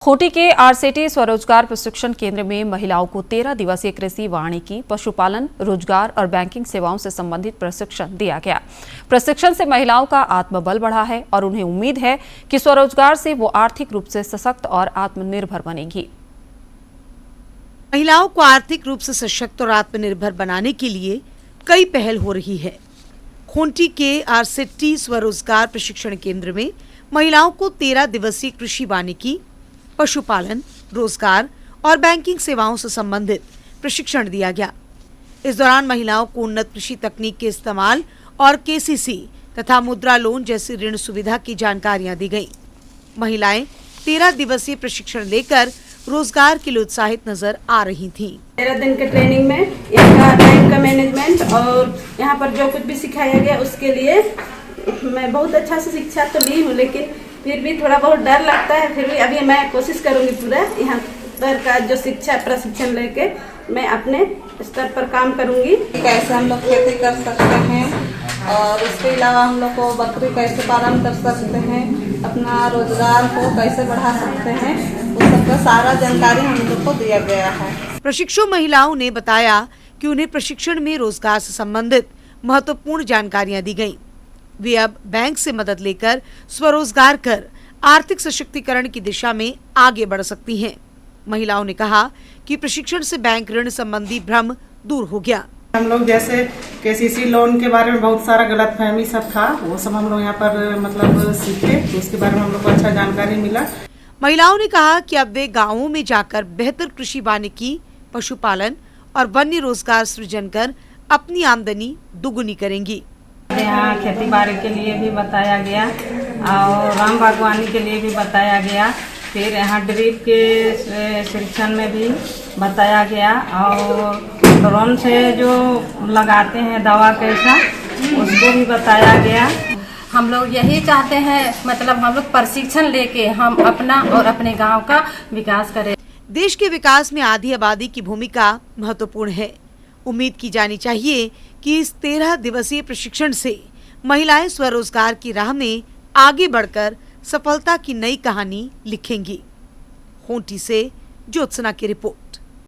खूंटी के आरसीटी स्वरोजगार प्रशिक्षण केंद्र में महिलाओं को 13 दिवसीय कृषि, वानिकी, पशुपालन, रोजगार और बैंकिंग सेवाओं से संबंधित प्रशिक्षण दिया गया। प्रशिक्षण से महिलाओं का आत्मबल बढ़ा है और उन्हें उम्मीद है कि स्वरोजगार से वो आर्थिक रूप से सशक्त और आत्मनिर्भर बनेंगी। महिलाओं को आर्थिक रूप से सशक्त और आत्मनिर्भर बनाने के लिए कई पहल हो रही है। खूंटी के आरसीटी स्वरोजगार प्रशिक्षण केंद्र में महिलाओं को 13 दिवसीय कृषि, वानिकी, पशुपालन, रोजगार और बैंकिंग सेवाओं से संबंधित प्रशिक्षण दिया गया। इस दौरान महिलाओं को उन्नत कृषि तकनीक के इस्तेमाल और केसीसी तथा मुद्रा लोन जैसी ऋण सुविधा की जानकारियां दी गई। महिलाएं 13 दिवसीय प्रशिक्षण लेकर रोजगार के लिए उत्साहित नजर आ रही थीं। 13 दिन के ट्रेनिंग में यहाँ टाइम का मैनेजमेंट और यहाँ पर जो कुछ भी सिखाया गया उसके लिए मैं बहुत अच्छा से शिक्षा तो ली हूँ, लेकिन फिर भी थोड़ा बहुत डर लगता है। फिर भी अभी मैं कोशिश करूँगी पूरा यहाँ पर का जो शिक्षा प्रशिक्षण लेके मैं अपने स्तर पर काम करूँगी। कैसे हम लोग खेती कर सकते हैं और उसके अलावा हम लोग को बकरी कैसे पालन कर सकते हैं, अपना रोजगार को कैसे बढ़ा सकते हैं, उस सबका सारा जानकारी हम लोग को दिया गया है। प्रशिक्षु महिलाओं ने बताया कि उन्हें प्रशिक्षण में रोजगार से संबंधित महत्वपूर्ण जानकारियां दी गईं। वे अब बैंक से मदद लेकर स्वरोजगार कर आर्थिक सशक्तिकरण की दिशा में आगे बढ़ सकती हैं। महिलाओं ने कहा कि प्रशिक्षण से बैंक ऋण संबंधी भ्रम दूर हो गया। हम लोग जैसे केसीसी लोन के बारे में बहुत सारा गलतफहमी सब था, वो सब हम लोग यहाँ पर मतलब सीखे, तो उसके बारे में हम लोग को अच्छा जानकारी मिला। महिलाओं ने कहा कि अब वे गाँवों में जाकर बेहतर कृषि, वानिकी, पशुपालन और वन्य रोजगार सृजन कर अपनी आमदनी दुगुनी करेंगी। यहाँ खेती बाड़ी के लिए भी बताया गया और राम बागवानी के लिए भी बताया गया। फिर यहाँ ड्रिप के शिक्षण में भी बताया गया और ड्रोन से जो लगाते हैं दवा कैसा, उसको भी बताया गया। हम लोग यही चाहते हैं, मतलब हम लोग प्रशिक्षण लेके हम अपना और अपने गांव का विकास करें। देश के विकास में आधी आबादी की भूमिका महत्वपूर्ण है। उम्मीद की जानी चाहिए कि इस 13 दिवसीय प्रशिक्षण से महिलाएं स्वरोजगार की राह में आगे बढ़कर सफलता की नई कहानी लिखेंगी। खूंटी से ज्योत्सना की रिपोर्ट।